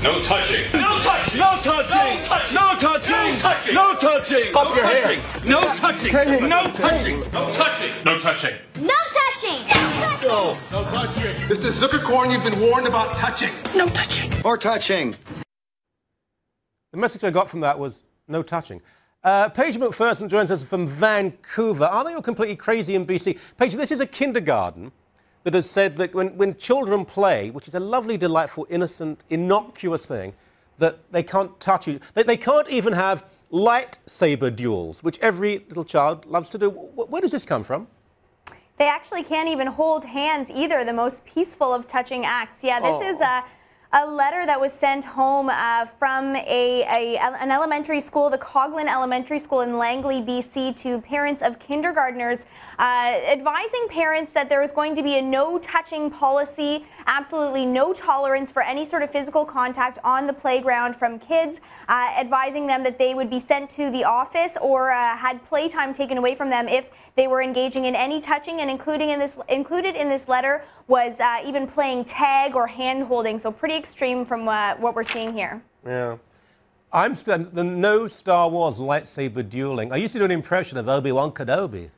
No touching. No touching. No touching. No touching. No touching. No touching. No touching. Up your hair. No touching. Hey. No touching. No touching. No touching. No touching! No touching! No touching. Mr. Zuckercorn, you've been warned about touching. No touching. More touching. The message I got from that was no touching. Paige McPherson joins us from Vancouver. Are they all completely crazy in BC? Paige, this is a kindergarten that has said that when children play, which is a lovely, delightful, innocent, innocuous thing, that they can't touch you. They can't even have lightsaber duels, which every little child loves to do. Where does this come from? They actually can't even hold hands either, the most peaceful of touching acts. Yeah, this is a letter that was sent home from an elementary school, the Coghlan Elementary School in Langley, BC, to parents of kindergartners, advising parents that there is going to be a no-touching policy, absolutely no tolerance for any sort of physical contact on the playground from kids, advising them that they would be sent to the office or had playtime taken away from them if they were engaging in any touching, and included in this letter was even playing tag or hand-holding, so pretty extreme from what we're seeing here. Yeah. I'm the no Star Wars lightsaber dueling. I used to do an impression of Obi-Wan Kenobi.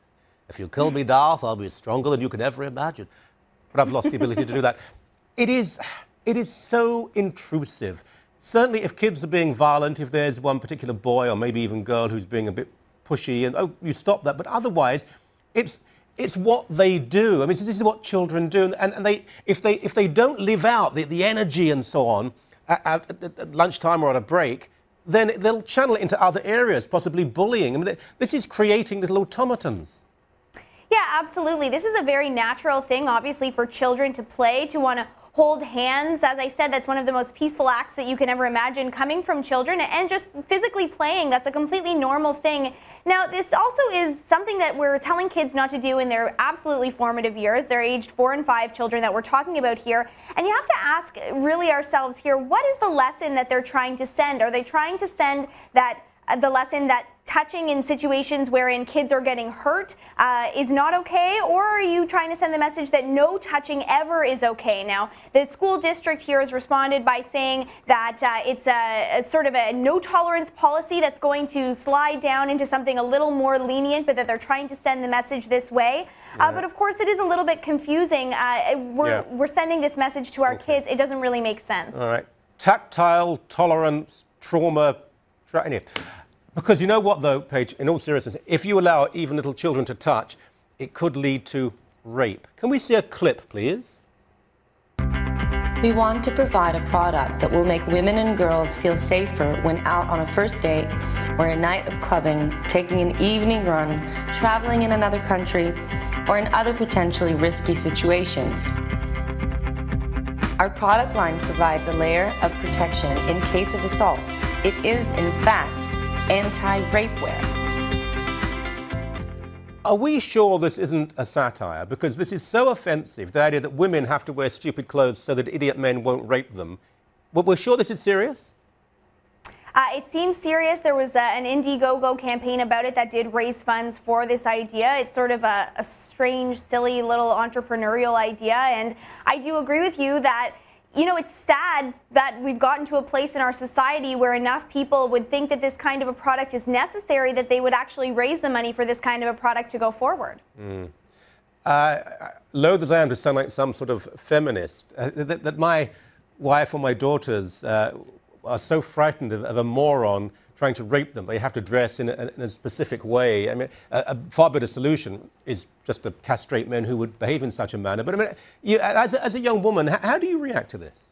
If you kill me, Darth, I'll be stronger than you can ever imagine. But I've lost the ability to do that. It is so intrusive. Certainly if kids are being violent, if there's one particular boy or maybe even girl who's being a bit pushy, and oh, you stop that. But otherwise, it's what they do. I mean, this is what children do, and if they don't live out the energy and so on at lunchtime or at a break, then they'll channel it into other areas, possibly bullying. I mean, this is creating little automatons. Yeah, absolutely. This is a very natural thing, obviously, for children to play, to want to hold hands. As I said, that's one of the most peaceful acts that you can ever imagine coming from children, and just physically playing, that's a completely normal thing. Now, this also is something that we're telling kids not to do in their absolutely formative years. They're aged 4 and 5 children that we're talking about here. And you have to ask really ourselves here, what is the lesson that they're trying to send? Are they trying to send that the lesson that touching in situations wherein kids are getting hurt is not okay, or are you trying to send the message that no touching ever is okay? Now, the school district here has responded by saying that it's a sort of a no tolerance policy that's going to slide down into something a little more lenient, but that they're trying to send the message this way. But of course, it is a little bit confusing. We're sending this message to our kids. It doesn't really make sense. All right. Tactile tolerance, trauma. Because you know what, though, Paige, in all seriousness, if you allow even little children to touch, it could lead to rape. Can we see a clip, please? We want to provide a product that will make women and girls feel safer when out on a first date or a night of clubbing, taking an evening run, traveling in another country, or in other potentially risky situations. Our product line provides a layer of protection in case of assault. It is, in fact, anti-rape wear. Are we sure this isn't a satire? Because this is so offensive, the idea that women have to wear stupid clothes so that idiot men won't rape them. But we're sure this is serious? It seems serious. There was an Indiegogo campaign about it that did raise funds for this idea. It's sort of a strange, silly little entrepreneurial idea. And I do agree with you that, you know, it's sad that we've gotten to a place in our society where enough people would think that this kind of a product is necessary that they would actually raise the money for this kind of a product to go forward. Loath as I am to sound like some sort of feminist, that my wife or my daughters are so frightened of a moron trying to rape them. They have to dress in a specific way. I mean, a far better solution is just to castrate men who would behave in such a manner. But I mean, you, as a young woman, how do you react to this?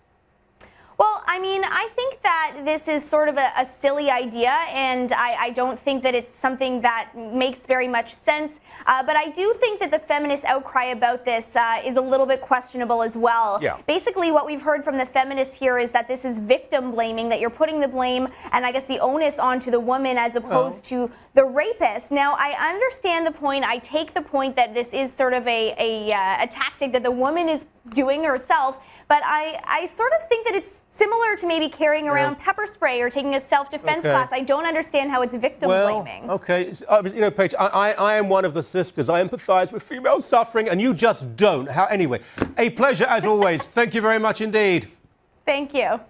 Well, I mean, I think that this is sort of a silly idea, and I don't think that it's something that makes very much sense. But I do think that the feminist outcry about this is a little bit questionable as well. Yeah. Basically, what we've heard from the feminists here is that this is victim blaming, that you're putting the blame and I guess the onus onto the woman as opposed to the rapist. Now, I understand the point. I take the point that this is sort of a tactic that the woman is doing herself, but I sort of think that it's similar to maybe carrying around pepper spray or taking a self-defense class. I don't understand how it's victim blaming. Okay, you know, Paige, I am one of the sisters. I empathise with female suffering, and you just don't. Anyway, a pleasure as always. Thank you very much indeed. Thank you.